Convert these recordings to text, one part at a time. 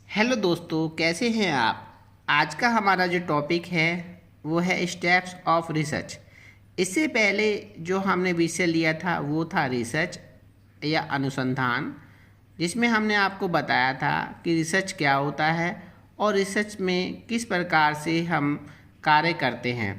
Hello दोस्तों, कैसे हैं आप। आज का हमारा जो टॉपिक है वो है स्टेप्स ऑफ रिसर्च। इससे पहले जो हमने विषय लिया था वो था रिसर्च या अनुसंधान, जिसमें हमने आपको बताया था कि रिसर्च क्या होता है और रिसर्च में किस प्रकार से हम कार्य करते हैं।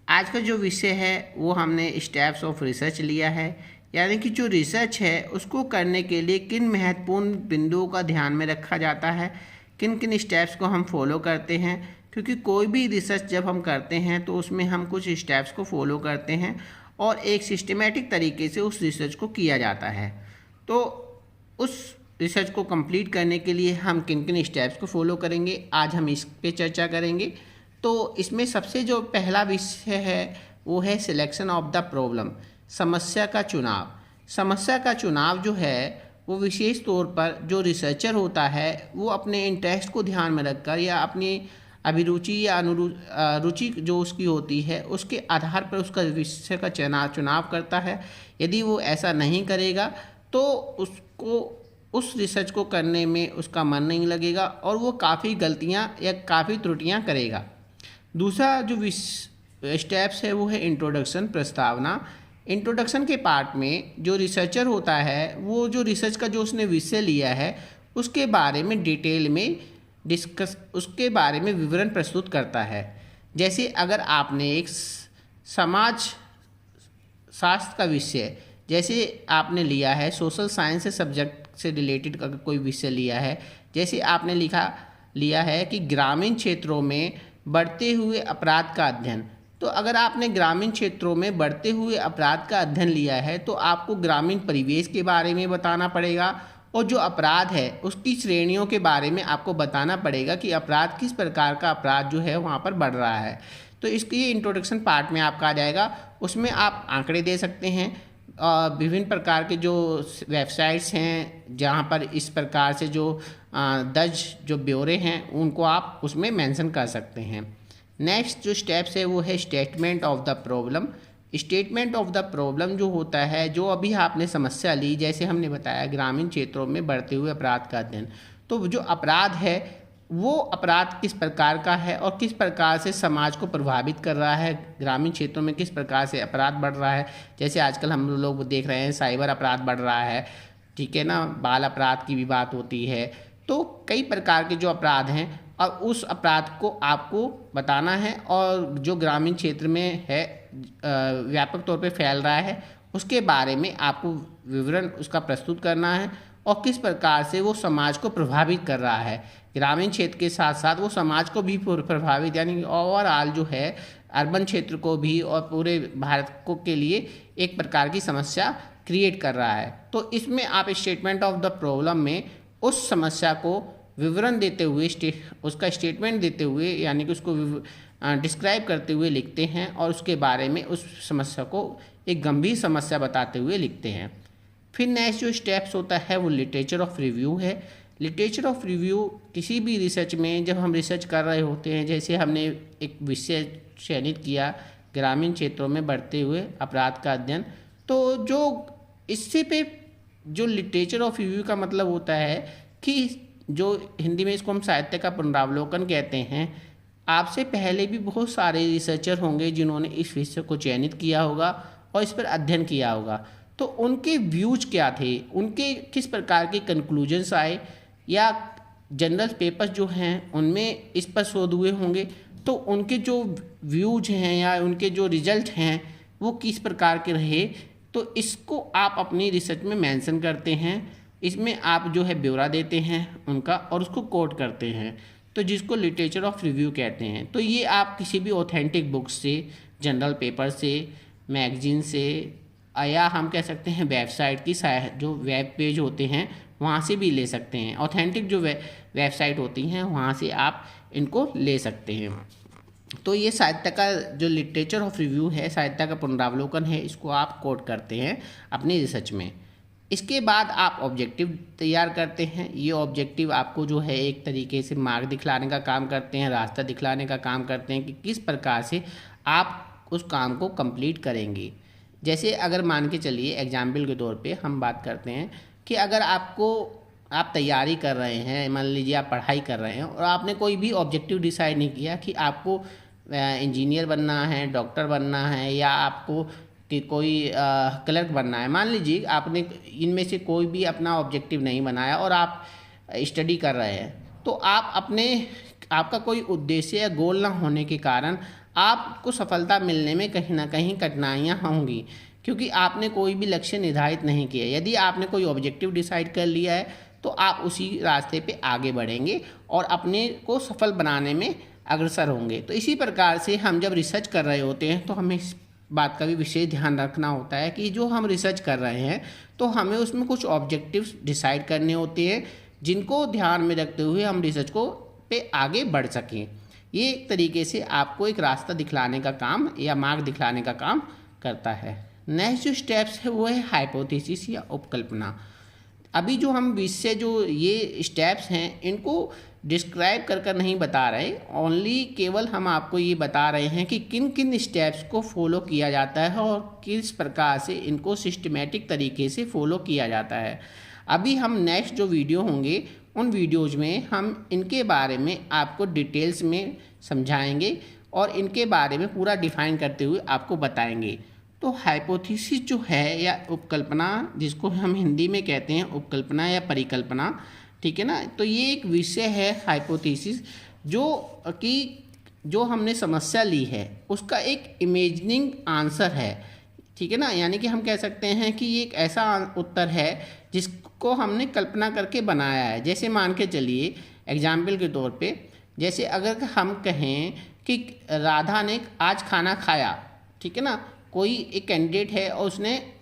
आज का जो विषय है वो हमने स्टेप्स ऑफ रिसर्च लिया है, यानी कि जो रिसर्च है उसको करने के लिए किन महत्वपूर्ण बिंदुओं का ध्यान में रखा जाता है, किन किन स्टेप्स को हम फॉलो करते हैं। क्योंकि कोई भी रिसर्च जब हम करते हैं तो उसमें हम कुछ स्टेप्स को फॉलो करते हैं और एक सिस्टमेटिक तरीके से उस रिसर्च को किया जाता है। तो उस रिसर्च को कंप्लीट करने के लिए हम किन किन स्टेप्स को फॉलो करेंगे, आज हम इस पे चर्चा करेंगे। तो इसमें सबसे जो पहला विषय है वो है सिलेक्शन ऑफ द प्रॉब्लम, समस्या का चुनाव। समस्या का चुनाव जो है वो विशेष तौर पर जो रिसर्चर होता है वो अपने इंटरेस्ट को ध्यान में रखकर या अपनी अभिरुचि या रुचि जो उसकी होती है उसके आधार पर उसका विषय का चुनाव करता है। यदि वो ऐसा नहीं करेगा तो उसको उस रिसर्च को करने में उसका मन नहीं लगेगा और वो काफ़ी गलतियाँ या काफ़ी त्रुटियाँ करेगा। दूसरा जो स्टेप्स है वो है इंट्रोडक्शन, प्रस्तावना। इंट्रोडक्शन के पार्ट में जो रिसर्चर होता है वो जो रिसर्च का जो उसने विषय लिया है उसके बारे में डिटेल में उसके बारे में विवरण प्रस्तुत करता है। जैसे अगर आपने एक समाज शास्त्र का विषय, जैसे आपने लिया है सोशल साइंस से सब्जेक्ट से रिलेटेड अगर कोई विषय लिया है, जैसे आपने लिया है कि ग्रामीण क्षेत्रों में बढ़ते हुए अपराध का अध्ययन। तो अगर आपने ग्रामीण क्षेत्रों में बढ़ते हुए अपराध का अध्ययन लिया है तो आपको ग्रामीण परिवेश के बारे में बताना पड़ेगा और जो अपराध है उसकी श्रेणियों के बारे में आपको बताना पड़ेगा कि अपराध किस प्रकार का अपराध जो है वहाँ पर बढ़ रहा है। तो इसकी इंट्रोडक्शन पार्ट में आपका आ जाएगा। उसमें आप आंकड़े दे सकते हैं, विभिन्न प्रकार के जो वेबसाइट्स हैं जहाँ पर इस प्रकार से जो दर्ज जो ब्यौरे हैं उनको आप उसमें मेंशन कर सकते हैं। नेक्स्ट जो स्टेप्स है वो है statement of the problem. Statement of the problem जो होता है, जो अभी आपने समस्या ली, जैसे हमने बताया ग्रामीण क्षेत्रों में बढ़ते हुए अपराध का अध्ययन, तो जो अपराध है वो अपराध किस प्रकार का है और किस प्रकार से समाज को प्रभावित कर रहा है, ग्रामीण क्षेत्रों में किस प्रकार से अपराध बढ़ रहा है। जैसे आजकल हम लोग देख रहे हैं साइबर अपराध बढ़ रहा है, ठीक है ना, बाल अपराध की भी बात होती है। तो कई प्रकार के जो अपराध हैं और उस अपराध को आपको बताना है और जो ग्रामीण क्षेत्र में है व्यापक तौर पे फैल रहा है उसके बारे में आपको विवरण उसका प्रस्तुत करना है और किस प्रकार से वो समाज को प्रभावित कर रहा है। ग्रामीण क्षेत्र के साथ साथ वो समाज को भी प्रभावित, यानी ओवरऑल जो है अर्बन क्षेत्र को भी और पूरे भारत को के लिए एक प्रकार की समस्या क्रिएट कर रहा है। तो इसमें आप स्टेटमेंट ऑफ द प्रॉब्लम में उस समस्या को विवरण देते हुए उसका स्टेटमेंट देते हुए, यानी कि उसको डिस्क्राइब करते हुए लिखते हैं और उसके बारे में उस समस्या को एक गंभीर समस्या बताते हुए लिखते हैं। फिर नेक्स्ट जो स्टेप्स होता है वो लिटरेचर ऑफ रिव्यू है। लिटरेचर ऑफ रिव्यू किसी भी रिसर्च में जब हम रिसर्च कर रहे होते हैं, जैसे हमने एक विषय चयनित किया ग्रामीण क्षेत्रों में बढ़ते हुए अपराध का अध्ययन, तो जो इससे पे जो लिटरेचर ऑफ रिव्यू का मतलब होता है कि जो हिंदी में इसको हम साहित्य का पुनरावलोकन कहते हैं। आपसे पहले भी बहुत सारे रिसर्चर होंगे जिन्होंने इस विषय को चयनित किया होगा और इस पर अध्ययन किया होगा, तो उनके व्यूज क्या थे, उनके किस प्रकार के कंक्लूजन्स आए या जनरल पेपर्स जो हैं उनमें इस पर शोध हुए होंगे, तो उनके जो व्यूज हैं या उनके जो रिजल्ट हैं वो किस प्रकार के रहे, तो इसको आप अपनी रिसर्च में मेंशन करते हैं। इसमें आप जो है ब्यौरा देते हैं उनका और उसको कोट करते हैं, तो जिसको लिटरेचर ऑफ रिव्यू कहते हैं। तो ये आप किसी भी ऑथेंटिक बुक से, जनरल पेपर से, मैगजीन से, या हम कह सकते हैं वेबसाइट की जो वेब पेज होते हैं वहाँ से भी ले सकते हैं। ऑथेंटिक जो वेबसाइट होती हैं वहाँ से आप इनको ले सकते हैं। तो ये साहित्य का जो लिटरेचर ऑफ रिव्यू है, साहित्य का पुनरावलोकन है, इसको आप कोट करते हैं अपनी रिसर्च में। इसके बाद आप ऑब्जेक्टिव तैयार करते हैं। ये ऑब्जेक्टिव आपको जो है एक तरीके से मार्ग दिखलाने का काम करते हैं, रास्ता दिखलाने का काम करते हैं कि किस प्रकार से आप उस काम को कंप्लीट करेंगे। जैसे अगर मान के चलिए एग्जाम्पल के तौर पे हम बात करते हैं कि अगर आपको आप तैयारी कर रहे हैं, मान लीजिए आप पढ़ाई कर रहे हैं और आपने कोई भी ऑब्जेक्टिव डिसाइड नहीं किया कि आपको इंजीनियर बनना है, डॉक्टर बनना है, या आपको कि कोई क्लर्क बनना है। मान लीजिए आपने इनमें से कोई भी अपना ऑब्जेक्टिव नहीं बनाया और आप स्टडी कर रहे हैं, तो आपका कोई उद्देश्य या गोल ना होने के कारण आपको सफलता मिलने में कहीं ना कहीं कठिनाइयाँ होंगी, क्योंकि आपने कोई भी लक्ष्य निर्धारित नहीं किया। यदि आपने कोई ऑब्जेक्टिव डिसाइड कर लिया है तो आप उसी रास्ते पे आगे बढ़ेंगे और अपने को सफल बनाने में अग्रसर होंगे। तो इसी प्रकार से हम जब रिसर्च कर रहे होते हैं तो हमें इस बात का भी विशेष ध्यान रखना होता है कि जो हम रिसर्च कर रहे हैं तो हमें उसमें कुछ ऑब्जेक्टिव्स डिसाइड करने होते हैं, जिनको ध्यान में रखते हुए हम रिसर्च को पे आगे बढ़ सकें। ये एक तरीके से आपको एक रास्ता दिखलाने का काम या मार्ग दिखलाने का काम करता है। नेक्स्ट जो स्टेप्स है वो है हाइपोथेसिस या उपकल्पना। अभी जो हम विषय जो ये स्टेप्स हैं इनको डिस्क्राइब कर नहीं बता रहे, ओनली केवल हम आपको ये बता रहे हैं कि किन किन स्टेप्स को फॉलो किया जाता है और किस प्रकार से इनको सिस्टमेटिक तरीके से फॉलो किया जाता है। अभी हम नेक्स्ट जो वीडियो होंगे उन वीडियोज़ में हम इनके बारे में आपको डिटेल्स में समझाएंगे और इनके बारे में पूरा डिफाइन करते हुए आपको बताएंगे। तो हाइपोथेसिस जो है या उपकल्पना, जिसको हम हिंदी में कहते हैं उपकल्पना या परिकल्पना, ठीक है ना, तो ये एक विषय है हाइपोथेसिस जो हमने समस्या ली है उसका एक इमेजिनिंग आंसर है, ठीक है ना। यानी कि हम कह सकते हैं कि ये एक ऐसा उत्तर है जिसको हमने कल्पना करके बनाया है। जैसे मान के चलिए एग्जाम्पल के तौर पे, जैसे अगर हम कहें कि राधा ने आज खाना खाया, ठीक है ना, कोई एक कैंडिडेट है और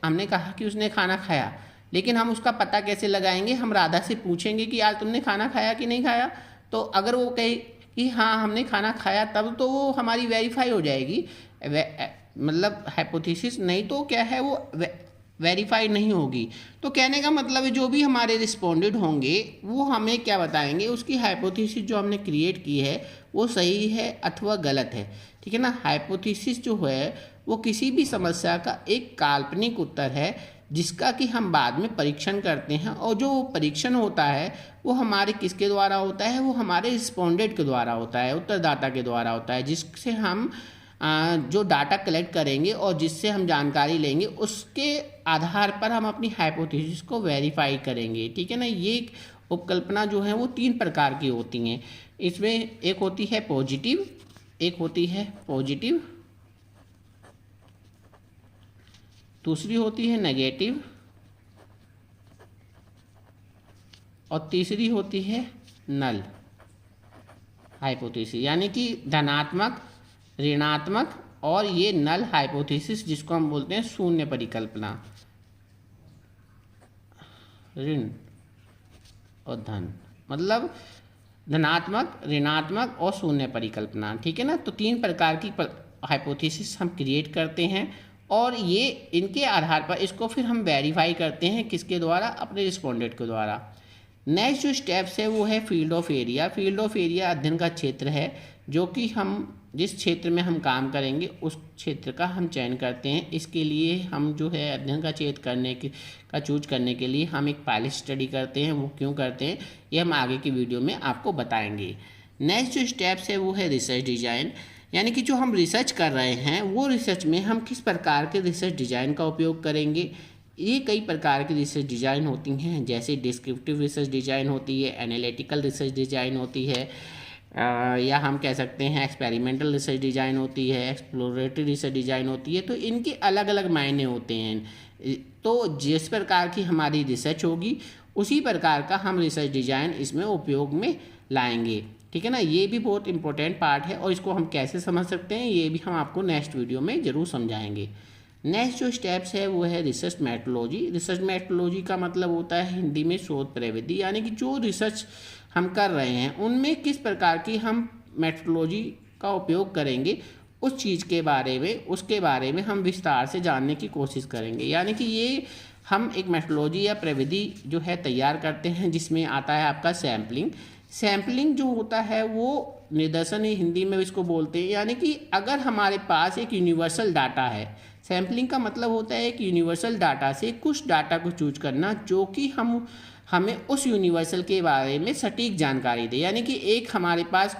हमने कहा कि उसने खाना खाया, लेकिन हम उसका पता कैसे लगाएंगे? हम राधा से पूछेंगे कि आज तुमने खाना खाया कि नहीं खाया। तो अगर वो कहे कि हाँ हमने खाना खाया, तब तो वो हमारी वेरीफाई हो जाएगी, मतलब हाइपोथेसिस, नहीं तो क्या है वो वेरीफाई नहीं होगी। तो कहने का मतलब है जो भी हमारे रिस्पोंडेड होंगे वो हमें क्या बताएंगे, उसकी हाइपोथेसिस जो हमने क्रिएट की है वो सही है अथवा गलत है, ठीक है ना। हाइपोथेसिस जो है वो किसी भी समस्या का एक काल्पनिक उत्तर है जिसका कि हम बाद में परीक्षण करते हैं, और जो परीक्षण होता है वो हमारे किसके द्वारा होता है, वो हमारे रिस्पोंडेंट के द्वारा होता है, उत्तरदाता के द्वारा होता है, जिससे हम जो डाटा कलेक्ट करेंगे और जिससे हम जानकारी लेंगे उसके आधार पर हम अपनी हाइपोथेसिस को वेरीफाई करेंगे, ठीक है ना। ये उपकल्पना जो है वो 3 प्रकार की होती हैं। इसमें एक होती है पॉजिटिव, दूसरी होती है नेगेटिव और तीसरी होती है नल हाइपोथेसिस, यानी कि धनात्मक, ऋणात्मक और ये नल हाइपोथेसिस जिसको हम बोलते हैं शून्य परिकल्पना, ऋण और धन, मतलब धनात्मक, ऋणात्मक और शून्य परिकल्पना, ठीक है ना। तो 3 प्रकार की हाइपोथेसिस हम क्रिएट करते हैं और ये इनके आधार पर इसको फिर हम वेरीफाई करते हैं किसके द्वारा, अपने रिस्पोंडेंट के द्वारा। नेक्स्ट जो स्टेप्स है वो है field of area. Field of area अध्ययन का क्षेत्र है जो कि हम जिस क्षेत्र में हम काम करेंगे उस क्षेत्र का हम चयन करते हैं। इसके लिए हम जो है अध्ययन का क्षेत्र का चूज करने के लिए हम एक पायलट स्टडी करते हैं। वो क्यों करते हैं ये हम आगे की वीडियो में आपको बताएंगे। नेक्स्ट जो स्टेप्स है वो है रिसर्च डिजाइन, यानी कि जो हम रिसर्च कर रहे हैं वो रिसर्च में हम किस प्रकार के रिसर्च डिज़ाइन का उपयोग करेंगे। ये कई प्रकार की रिसर्च डिज़ाइन होती हैं, जैसे डिस्क्रिप्टिव रिसर्च डिज़ाइन होती है, एनालिटिकल रिसर्च डिज़ाइन होती है, या हम कह सकते हैं एक्सपेरिमेंटल रिसर्च डिज़ाइन होती है, एक्सप्लोरेटरी रिसर्च डिज़ाइन होती है। तो इनके अलग अलग मायने होते हैं। तो जिस प्रकार की हमारी रिसर्च होगी उसी प्रकार का हम रिसर्च डिज़ाइन इसमें उपयोग में लाएंगे, ठीक है ना। ये भी बहुत इंपॉर्टेंट पार्ट है और इसको हम कैसे समझ सकते हैं ये भी हम आपको नेक्स्ट वीडियो में ज़रूर समझाएंगे। नेक्स्ट जो स्टेप्स है वो है रिसर्च मेथोडोलॉजी। रिसर्च मेथोडोलॉजी का मतलब होता है हिंदी में शोध प्रविधि, यानी कि जो रिसर्च हम कर रहे हैं उनमें किस प्रकार की हम मेथोडोलॉजी का उपयोग करेंगे उस चीज़ के बारे में, उसके बारे में हम विस्तार से जानने की कोशिश करेंगे। यानी कि ये हम एक मेथोडोलॉजी या प्रविधि जो है तैयार करते हैं जिसमें आता है आपका सैम्पलिंग जो होता है वो निदर्शन हिंदी में इसको बोलते हैं। यानी कि अगर हमारे पास एक यूनिवर्सल डाटा है, सैम्पलिंग का मतलब होता है एक यूनिवर्सल डाटा से कुछ डाटा को चूज करना जो कि हम हमें उस यूनिवर्सल के बारे में सटीक जानकारी दे। यानी कि एक हमारे पास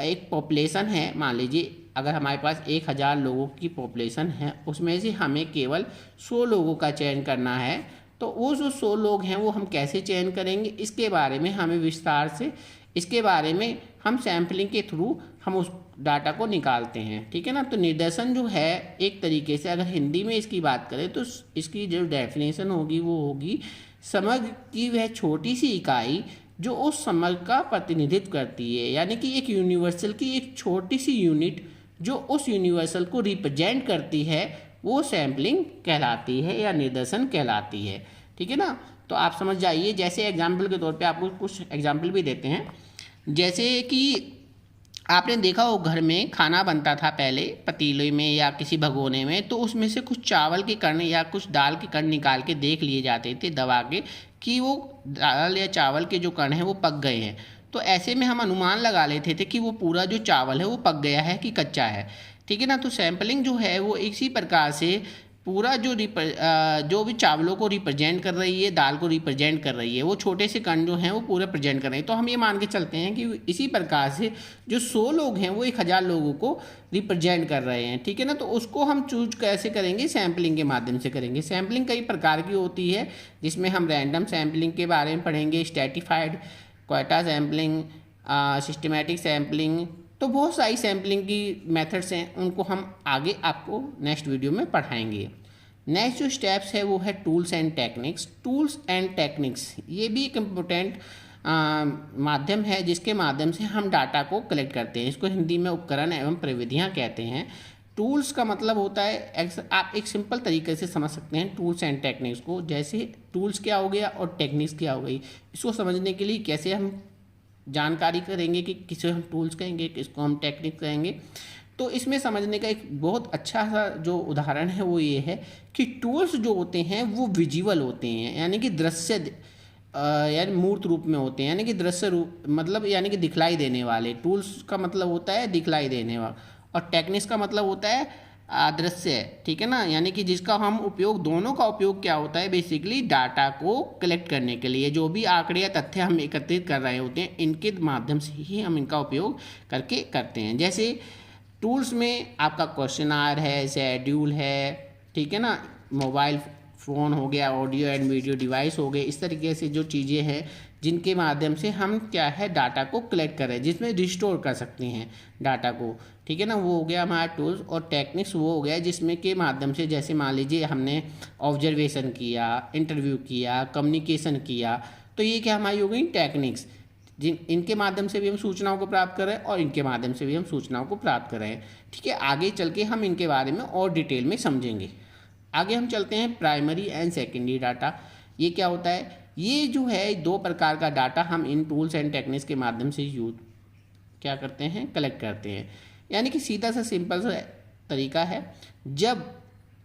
एक पॉपुलेशन है, मान लीजिए अगर हमारे पास 1000 लोगों की पॉपुलेशन है, उसमें से हमें केवल 100 लोगों का चयन करना है। तो वो जो 100 लोग हैं वो हम कैसे चयन करेंगे, इसके बारे में हमें विस्तार से, इसके बारे में हम सैम्पलिंग के थ्रू हम उस डाटा को निकालते हैं। ठीक है ना। तो निर्देशन जो है एक तरीके से अगर हिंदी में इसकी बात करें तो इसकी जो डेफिनेशन होगी वो होगी समग्र की वह छोटी सी इकाई जो उस समग्र का प्रतिनिधित्व करती है। यानी कि एक यूनिवर्सल की एक छोटी सी यूनिट जो उस यूनिवर्सल को रिप्रेजेंट करती है वो सैम्पलिंग कहलाती है या निर्देशन कहलाती है। ठीक है ना। तो आप समझ जाइए, जैसे एग्जाम्पल के तौर पे आपको कुछ एग्जाम्पल भी देते हैं। जैसे कि आपने देखा हो घर में खाना बनता था पहले पतीले में या किसी भगोने में, तो उसमें से कुछ चावल के कण या कुछ दाल के कण निकाल के देख लिए जाते थे दबा के कि वो दाल या चावल के जो कण हैं वो पक गए हैं। तो ऐसे में हम अनुमान लगा लेते थे कि वो पूरा जो चावल है वो पक गया है कि कच्चा है। ठीक है ना। तो सैम्पलिंग जो है वो इसी प्रकार से पूरा जो भी चावलों को रिप्रेजेंट कर रही है, दाल को रिप्रेजेंट कर रही है, वो छोटे से कण जो हैं वो पूरे प्रेजेंट कर रहे हैं। तो हम ये मान के चलते हैं कि इसी प्रकार से जो 100 लोग हैं वो 1000 लोगों को रिप्रेजेंट कर रहे हैं। ठीक है ना। तो उसको हम चूज कैसे करेंगे, सैम्पलिंग के माध्यम से करेंगे। सैम्पलिंग कई प्रकार की होती है, जिसमें हम रैंडम सैम्पलिंग के बारे में पढ़ेंगे, stratified, quota sampling, systematic sampling. तो बहुत सारी सैम्पलिंग की मेथड्स हैं, उनको हम आगे आपको नेक्स्ट वीडियो में पढ़ाएंगे। नेक्स्ट जो स्टेप्स है वो है tools and techniques. Tools and techniques ये भी एक इम्पोर्टेंट माध्यम है जिसके माध्यम से हम डाटा को कलेक्ट करते हैं। इसको हिंदी में उपकरण एवं प्रविधियाँ कहते हैं। टूल्स का मतलब होता है, आप एक सिंपल तरीके से समझ सकते हैं टूल्स एंड टेक्निक्स को। जैसे टूल्स क्या हो गया और टेक्निक्स क्या हो गई, इसको समझने के लिए कैसे हम जानकारी करेंगे कि किसे हम टूल्स कहेंगे, किसको हम टेक्निक कहेंगे। तो इसमें समझने का एक बहुत अच्छा सा जो उदाहरण है वो ये है कि टूल्स जो होते हैं वो विजुअल होते हैं, यानी कि दृश्य यानी मूर्त रूप में होते हैं, यानी कि दृश्य रूप मतलब यानी कि दिखलाई देने वाले। टूल्स का मतलब होता है दिखलाई देने वाला, और टेक्निक्स का मतलब होता है दृश्य। ठीक है ना। यानी कि जिसका हम उपयोग, दोनों का उपयोग क्या होता है, बेसिकली डाटा को कलेक्ट करने के लिए जो भी आंकड़े या तथ्य हम एकत्रित कर रहे होते हैं इनके माध्यम से ही हम इनका उपयोग करके करते हैं। जैसे टूल्स में आपका क्वेश्चनर है, शेड्यूल है, ठीक है ना, मोबाइल फ़ोन हो गया, ऑडियो एंड वीडियो डिवाइस हो गए। इस तरीके से जो चीज़ें हैं जिनके माध्यम से हम क्या है डाटा को कलेक्ट करें, जिसमें रिस्टोर कर सकते हैं डाटा को। ठीक है ना। वो हो गया हमारा टूल्स। और टेक्निक्स वो हो गया जिसमें के माध्यम से, जैसे मान लीजिए हमने ऑब्जर्वेशन किया, इंटरव्यू किया, कम्युनिकेशन किया, तो ये क्या हमारी हो गई टेक्निक्स, इनके माध्यम से भी हम सूचनाओं को प्राप्त कर रहे हैं और इनके माध्यम से भी हम सूचनाओं को प्राप्त कर रहे हैं। ठीक है। आगे चल के हम इनके बारे में और डिटेल में समझेंगे। आगे हम चलते हैं प्राइमरी एंड सेकेंडरी डाटा। ये क्या होता है, ये जो है 2 प्रकार का डाटा हम इन टूल्स एंड टेक्निक्स के माध्यम से क्या करते हैं, कलेक्ट करते हैं। यानी कि सीधा सा सिंपल सा तरीका है, जब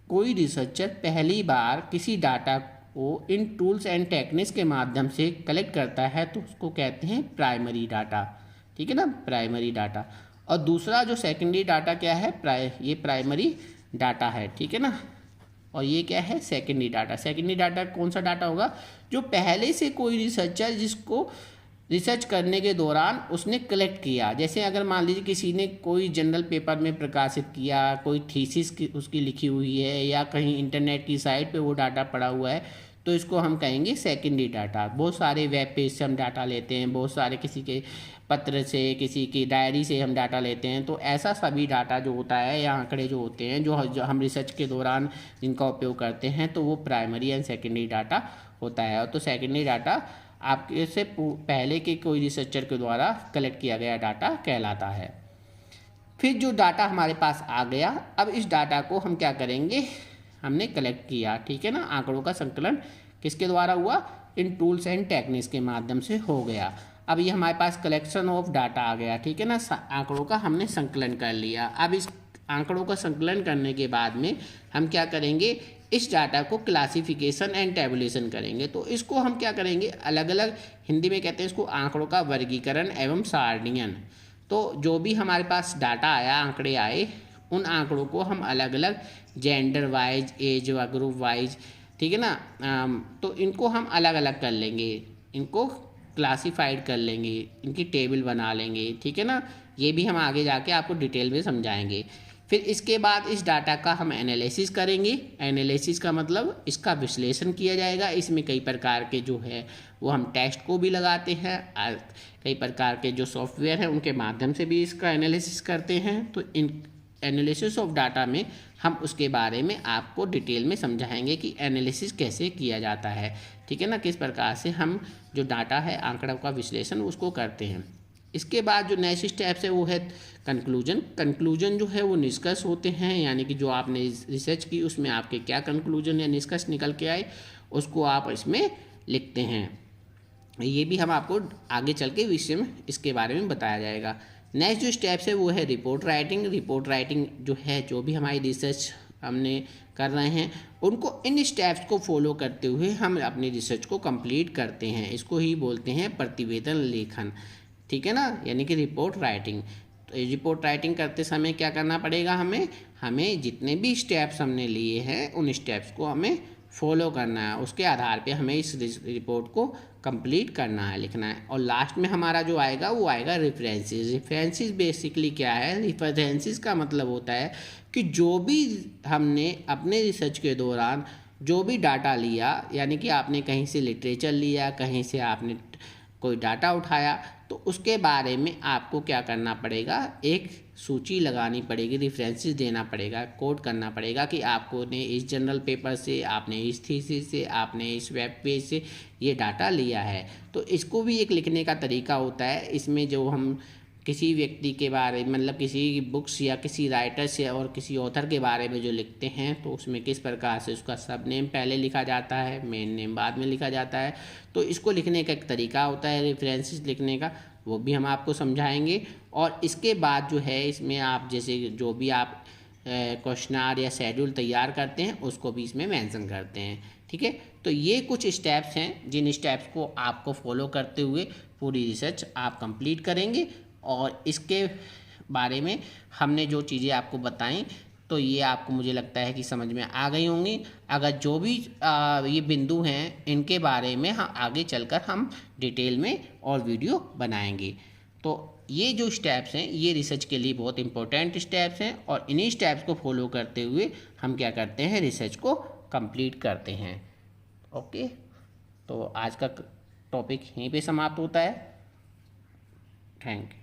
कोई रिसर्चर पहली बार किसी डाटा को इन टूल्स एंड टेक्निक्स के माध्यम से कलेक्ट करता है तो उसको कहते हैं प्राइमरी डाटा। ठीक है ना, प्राइमरी डाटा। और दूसरा जो सेकेंडरी डाटा क्या है, ये प्राइमरी डाटा है। ठीक है ना। और ये क्या है, सेकेंडरी डाटा। सेकेंडरी डाटा कौन सा डाटा होगा, जो पहले से कोई रिसर्चर जिसको रिसर्च करने के दौरान उसने कलेक्ट किया। जैसे अगर मान लीजिए किसी ने कोई जर्नल पेपर में प्रकाशित किया, कोई थीसिस उसकी लिखी हुई है या कहीं इंटरनेट की साइट पे वो डाटा पड़ा हुआ है, तो इसको हम कहेंगे सेकेंडरी डाटा। बहुत सारे वेब पेज से हम डाटा लेते हैं, बहुत सारे किसी के पत्र से, किसी की डायरी से हम डाटा लेते हैं। तो ऐसा सभी डाटा जो होता है या आंकड़े जो होते हैं जो हम रिसर्च के दौरान जिनका उपयोग करते हैं, तो वो प्राइमरी एंड सेकेंडरी डाटा होता है। और तो सेकेंडरी डाटा आपके से पहले के कोई रिसर्चर के द्वारा कलेक्ट किया गया डाटा कहलाता है। फिर जो डाटा हमारे पास आ गया, अब इस डाटा को हम क्या करेंगे, हमने कलेक्ट किया। ठीक है ना। आंकड़ों का संकलन किसके द्वारा हुआ, इन टूल्स एंड टेक्निक्स के माध्यम से हो गया। अब ये हमारे पास कलेक्शन ऑफ डाटा आ गया। ठीक है ना। आंकड़ों का हमने संकलन कर लिया। अब इस आंकड़ों का संकलन करने के बाद में हम क्या करेंगे, इस डाटा को क्लासिफिकेशन एंड टेबुलेशन करेंगे। तो इसको हम क्या करेंगे, अलग अलग, हिंदी में कहते हैं इसको आंकड़ों का वर्गीकरण एवं सारणीयन। तो जो भी हमारे पास डाटा आया, आंकड़े आए, उन आंकड़ों को हम अलग अलग जेंडर वाइज, एज व ग्रुप वाइज ठीक है ना। तो इनको हम अलग अलग कर लेंगे, इनको क्लासिफाइड कर लेंगे, इनकी टेबल बना लेंगे, ठीक है ना। ये भी हम आगे जाके आपको डिटेल में समझाएंगे। फिर इसके बाद इस डाटा का हम एनालिसिस करेंगे। एनालिसिस का मतलब इसका विश्लेषण किया जाएगा। इसमें कई प्रकार के जो है वो हम टेस्ट को भी लगाते हैं, कई प्रकार के जो सॉफ्टवेयर हैं उनके माध्यम से भी इसका एनालिसिस करते हैं। तो इन एनालिसिस ऑफ डाटा में हम उसके बारे में आपको डिटेल में समझाएंगे कि एनालिसिस कैसे किया जाता है, ठीक है ना, किस प्रकार से हम जो डाटा है आंकड़ों का विश्लेषण उसको करते हैं। इसके बाद जो नेक्स्ट स्टेप्स है वो है कंक्लूजन। कंक्लूजन जो है वो निष्कर्ष होते हैं, यानी कि जो आपने रिसर्च की उसमें आपके क्या कंक्लूजन या निष्कर्ष निकल के आए उसको आप इसमें लिखते हैं। ये भी हम आपको आगे चल के विषय में इसके बारे में बताया जाएगा। नेक्स्ट जो स्टेप्स है वो है रिपोर्ट राइटिंग। रिपोर्ट राइटिंग जो है, जो भी हमारी रिसर्च हमने कर रहे हैं उनको इन स्टेप्स को फॉलो करते हुए हम अपनी रिसर्च को कंप्लीट करते हैं। इसको ही बोलते हैं प्रतिवेदन लेखन, ठीक है ना, यानी कि रिपोर्ट राइटिंग। तो रिपोर्ट राइटिंग करते समय क्या करना पड़ेगा, हमें जितने भी स्टेप्स हमने लिए हैं उन स्टेप्स को हमें फॉलो करना है। उसके आधार पे हमें इस रिपोर्ट को कंप्लीट करना है, लिखना है। और लास्ट में हमारा जो आएगा वो आएगा रेफरेंसेस। रेफरेंसेस बेसिकली क्या है, रेफरेंसेस का मतलब होता है कि जो भी हमने अपने रिसर्च के दौरान जो भी डाटा लिया, यानी कि आपने कहीं से लिटरेचर लिया, कहीं से आपने कोई डाटा उठाया, तो उसके बारे में आपको क्या करना पड़ेगा, एक सूची लगानी पड़ेगी, रेफरेंसेस देना पड़ेगा, कोट करना पड़ेगा कि आपको ने इस जर्नल पेपर से, आपने इस थीसिस से, आपने इस वेब पेज से ये डाटा लिया है। तो इसको भी एक लिखने का तरीका होता है। इसमें जो हम किसी व्यक्ति के बारे में, मतलब किसी बुक्स या किसी राइटर से और किसी ऑथर के बारे में जो लिखते हैं तो उसमें किस प्रकार से उसका सब नेम पहले लिखा जाता है, मेन नेम बाद में लिखा जाता है। तो इसको लिखने का एक तरीका होता है रेफरेंसेस लिखने का, वो भी हम आपको समझाएंगे। और इसके बाद जो है इसमें आप जैसे जो भी आप क्वेश्चनर या शेड्यूल तैयार करते हैं उसको भी इसमें मेंशन करते हैं, ठीक है। तो ये कुछ स्टेप्स हैं जिन स्टेप्स को आपको फॉलो करते हुए पूरी रिसर्च आप कंप्लीट करेंगे। और इसके बारे में हमने जो चीज़ें आपको बताई तो ये आपको मुझे लगता है कि समझ में आ गई होंगी। अगर जो भी ये बिंदु हैं इनके बारे में हम आगे चलकर हम डिटेल में और वीडियो बनाएंगे। तो ये जो स्टेप्स हैं ये रिसर्च के लिए बहुत इंपॉर्टेंट स्टेप्स हैं और इन्हीं स्टेप्स को फॉलो करते हुए हम क्या करते हैं, रिसर्च को कंप्लीट करते हैं। ओके, तो आज का टॉपिक यहीं पे समाप्त होता है। Thank you.